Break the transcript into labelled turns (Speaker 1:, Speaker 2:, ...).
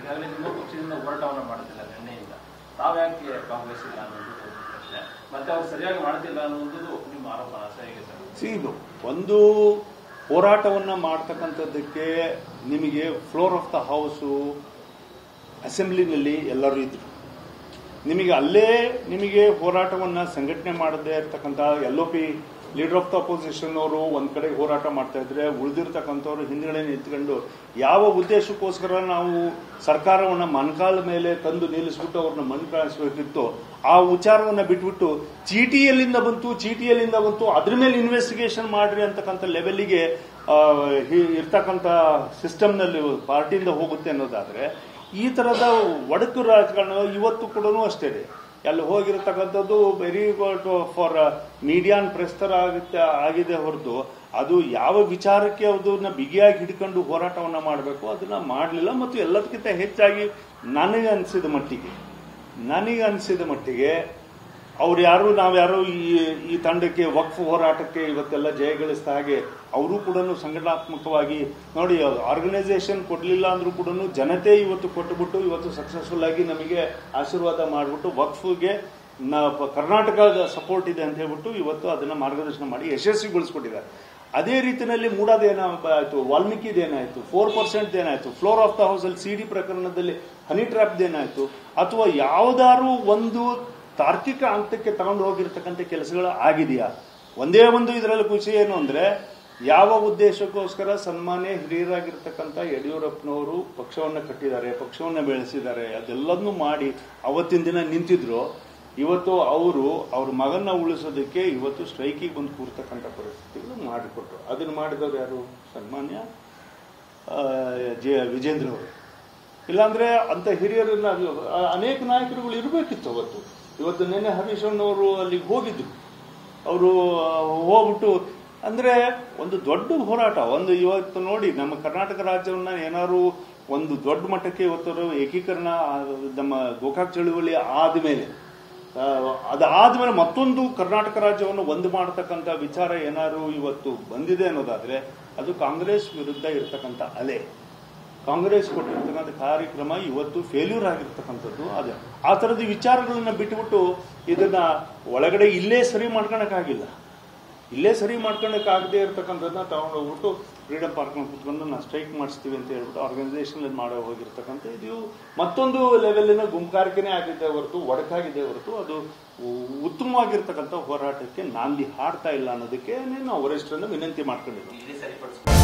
Speaker 1: ಈಗಾಗಲೇ ನಿಮ್ಮ ಪಕ್ಷದಿಂದ ಹೋರಾಟವನ್ನು ಮಾಡುತ್ತಿಲ್ಲ ನಿನ್ನೆಯಿಂದ, ತಾವ್ಯಾಕೆ ಭಾಗವಹಿಸಿಲ್ಲ ಅನ್ನೋದು ಪ್ರಶ್ನೆ, ಮತ್ತೆ ಅವ್ರು ಸರಿಯಾಗಿ ಮಾಡ್ತಿಲ್ಲ ಅನ್ನೋದು ನಿಮ್ಮ ಆರೋಪ ಹೇಗೆ ಸರ್?
Speaker 2: ಇದು ಒಂದು ಹೋರಾಟವನ್ನ ಮಾಡ್ತಕ್ಕಂಥದ್ದಕ್ಕೆ ನಿಮಗೆ ಫ್ಲೋರ್ ಆಫ್ ದ ಹೌಸು ಅಸೆಂಬ್ಲಿನಲ್ಲಿ ಎಲ್ಲರೂ ಇದ್ರು. ನಿಮಗೆ ಅಲ್ಲೇ ನಿಮಗೆ ಹೋರಾಟವನ್ನ ಸಂಘಟನೆ ಮಾಡದೇ ಇರತಕ್ಕಂಥ LOP leader of the opposition ಅವರು ಒಂದ್ ಕಡೆ ಹೋರಾಟ ಮಾಡ್ತಾ ಇದ್ರೆ, ಉಳಿದಿರ್ತಕ್ಕಂಥವ್ರು ಹಿಂದ್ಗಡೆ ನಿಂತ್ಕೊಂಡು ಯಾವ ಉದ್ದೇಶಕ್ಕೋಸ್ಕರ ನಾವು ಸರ್ಕಾರವನ್ನ ಮನ್ಕಾಲ ಮೇಲೆ ತಂದು ನಿಲ್ಲಿಸ್ಬಿಟ್ಟು ಅವ್ರನ್ನ ಮನ್ಕಾಣಿಸ್ಬೇಕಿತ್ತು, ಆ ವಿಚಾರವನ್ನ ಬಿಟ್ಬಿಟ್ಟು ಚೀಟಿಯಲ್ಲಿಂದ ಬಂತು ಅದ್ರ ಮೇಲೆ ಇನ್ವೆಸ್ಟಿಗೇಷನ್ ಮಾಡ್ರಿ ಅಂತಕ್ಕಂಥ ಲೆವೆಲ್ಗೆ ಇರ್ತಕ್ಕಂಥ ಸಿಸ್ಟಮ್ನಲ್ಲಿ ಪಾರ್ಟಿಯಿಂದ ಹೋಗುತ್ತೆ ಅನ್ನೋದಾದ್ರೆ, ಈ ತರದ ಒಡಕು ರಾಜಕಾರಣ ಇವತ್ತು ಕೂಡ ಅಷ್ಟೇ ಅಲ್ಲಿ ಹೋಗಿರತಕ್ಕಂಥದ್ದು ವೆರಿ ಫಾರ್ ಮೀಡಿಯಾನ್ ಪ್ರೆಸ್ ತರ ಆಗಿದೆ ಹೊರತು ಅದು ಯಾವ ವಿಚಾರಕ್ಕೆ ಅದನ್ನ ಬಿಗಿಯಾಗಿ ಹಿಡ್ಕೊಂಡು ಹೋರಾಟವನ್ನ ಮಾಡಬೇಕು ಅದನ್ನ ಮಾಡಲಿಲ್ಲ. ಮತ್ತು ಎಲ್ಲದಕ್ಕಿಂತ ಹೆಚ್ಚಾಗಿ ನನಗೆ ಅನಿಸಿದ ಮಟ್ಟಿಗೆ ಅವ್ರು ಯಾರು ನಾವ್ಯಾರು ಈ ತಂಡಕ್ಕೆ ವಕ್ಫ್ ಹೋರಾಟಕ್ಕೆ ಇವತ್ತೆಲ್ಲ ಜಯಗಳಿಸಿದ ಹಾಗೆ ಅವರು ಕೂಡ ಸಂಘಟನಾತ್ಮಕವಾಗಿ ನೋಡಿ, ಆರ್ಗನೈಸೇಷನ್ ಕೊಡ್ಲಿಲ್ಲ ಅಂದ್ರೂ ಕೂಡ ಜನತೆ ಇವತ್ತು ಕೊಟ್ಟುಬಿಟ್ಟು ಇವತ್ತು ಸಕ್ಸಸ್ಫುಲ್ ಆಗಿ ನಮಗೆ ಆಶೀರ್ವಾದ ಮಾಡಿಬಿಟ್ಟು ವಕ್ಫ್ಗೆ ಕರ್ನಾಟಕದ ಸಪೋರ್ಟ್ ಇದೆ ಅಂತ ಹೇಳ್ಬಿಟ್ಟು ಇವತ್ತು ಅದನ್ನ ಮಾರ್ಗದರ್ಶನ ಮಾಡಿ ಯಶಸ್ವಿಗೊಳಿಸ್ಕೊಟ್ಟಿದ್ದಾರೆ. ಅದೇ ರೀತಿಯಲ್ಲಿ ಮೂಡಾದೇನಾಯ್ತು, ವಾಲ್ಮೀಕಿದೇನಾಯ್ತು, 4% ಏನಾಯ್ತು, ಫ್ಲೋರ್ ಆಫ್ ದ ಹೌಸ್ ಅಲ್ಲಿ CD ಪ್ರಕರಣದಲ್ಲಿ ಹನಿ ಟ್ರ್ಯಾಪ್ದೇನಾಯ್ತು, ಅಥವಾ ಯಾವ್ದಾದ್ರು ಒಂದು ತಾರ್ಕಿಕ ಹಂತಕ್ಕೆ ತಗೊಂಡು ಹೋಗಿರ್ತಕ್ಕಂಥ ಕೆಲಸಗಳು ಆಗಿದೆಯಾ? ಒಂದೇ ಒಂದು ಇದರಲ್ಲಿ ಖುಷಿ ಏನು ಅಂದ್ರೆ, ಯಾವ ಉದ್ದೇಶಕ್ಕೋಸ್ಕರ ಸನ್ಮಾನ್ಯ ಹಿರಿಯರಾಗಿರ್ತಕ್ಕಂಥ ಯಡಿಯೂರಪ್ಪನವರು ಪಕ್ಷವನ್ನ ಕಟ್ಟಿದ್ದಾರೆ, ಪಕ್ಷವನ್ನ ಬೆಳೆಸಿದ್ದಾರೆ, ಅದೆಲ್ಲದನ್ನು ಮಾಡಿ ಅವತ್ತಿನ ದಿನ ನಿಂತಿದ್ರು. ಇವತ್ತು ಅವ್ರ ಮಗನ್ನ ಉಳಿಸೋದಕ್ಕೆ ಇವತ್ತು ಸ್ಟ್ರೈಕಿಗೆ ಬಂದು ಕೂರ್ತಕ್ಕಂಥ ಪರಿಸ್ಥಿತಿಗಳು ಮಾಡಿಕೊಟ್ರು. ಅದನ್ನು ಮಾಡಿದವರು ಯಾರು? ಸನ್ಮಾನ್ಯ ವಿಜೇಂದ್ರ ಅವರು. ಇಲ್ಲಾಂದ್ರೆ ಅಂತ ಹಿರಿಯರನ್ನ ಅನೇಕ ನಾಯಕರುಗಳು ಇರಬೇಕಿತ್ತು ಅವತ್ತು. ಇವತ್ತು ನಿನ್ನೆ ಹರೀಶ್ ಅವರು ಅಲ್ಲಿಗೆ ಹೋಗಿದ್ರು. ಅವರು ಹೋಗ್ಬಿಟ್ಟು ಅಂದ್ರೆ ಒಂದು ದೊಡ್ಡ ಹೋರಾಟ, ಒಂದು ಇವತ್ತು ನೋಡಿ ನಮ್ಮ ಕರ್ನಾಟಕ ರಾಜ್ಯವನ್ನ ಏನಾದ್ರು ಒಂದು ದೊಡ್ಡ ಮಟ್ಟಕ್ಕೆ ಇವತ್ತು ಏಕೀಕರಣ ನಮ್ಮ ಗೋಕಾಕ್ ಚಳುವಳಿ ಅದಾದ್ಮೇಲೆ ಮತ್ತೊಂದು ಕರ್ನಾಟಕ ರಾಜ್ಯವನ್ನು ಒಂದು ಮಾಡತಕ್ಕಂಥ ವಿಚಾರ ಏನಾದ್ರು ಇವತ್ತು ಬಂದಿದೆ ಅನ್ನೋದಾದ್ರೆ ಅದು ಕಾಂಗ್ರೆಸ್ ವಿರುದ್ಧ ಇರತಕ್ಕಂಥ ಅಲೆ, ಕಾಂಗ್ರೆಸ್ ಕೊಟ್ಟಿರ್ತಕ್ಕಂಥ ಕಾರ್ಯಕ್ರಮ ಇವತ್ತು ಫೇಲ್ಯೂರ್ ಆಗಿರ್ತಕ್ಕಂಥದ್ದು. ಅದೇ ಆ ತರದ ವಿಚಾರಗಳನ್ನ ಬಿಟ್ಟುಬಿಟ್ಟು ಇದನ್ನ ಒಳಗಡೆ ಇಲ್ಲೇ ಸರಿ ಮಾಡ್ಕೊಳಕ್ಕಾಗದೇ ಇರತಕ್ಕಂಥದ್ದನ್ನ ತಗೊಂಡು ಹೋಗ್ಬಿಟ್ಟು ಫ್ರೀಡಂ ಪಾರ್ಕ್ ನಲ್ಲಿ ಕುತ್ಕೊಂಡು ನಾವು ಸ್ಟ್ರೈಕ್ ಮಾಡಿಸ್ತೀವಿ ಅಂತ ಹೇಳ್ಬಿಟ್ಟು ಆರ್ಗನೈಸೇಷನ್ ಮಾಡೋ ಹೋಗಿರ್ತಕ್ಕಂಥ ಇದು ಮತ್ತೊಂದು ಲೆವೆಲಿನ ಗುಂಪಾರಿಕೆನೇ ಆಗಿದೆ ಹೊರತು, ಒಡಕಾಗಿದೆ ಹೊರತು ಅದು ಉತ್ತಮವಾಗಿರ್ತಕ್ಕಂಥ ಹೋರಾಟಕ್ಕೆ ನಾಂದಿ ಹಾಡ್ತಾ ಇಲ್ಲ ಅನ್ನೋದಕ್ಕೆ ನಾವು ವರಿಷ್ಠರನ್ನು ವಿನಂತಿ ಮಾಡ್ಕೊಂಡಿದ್ದೀವಿ.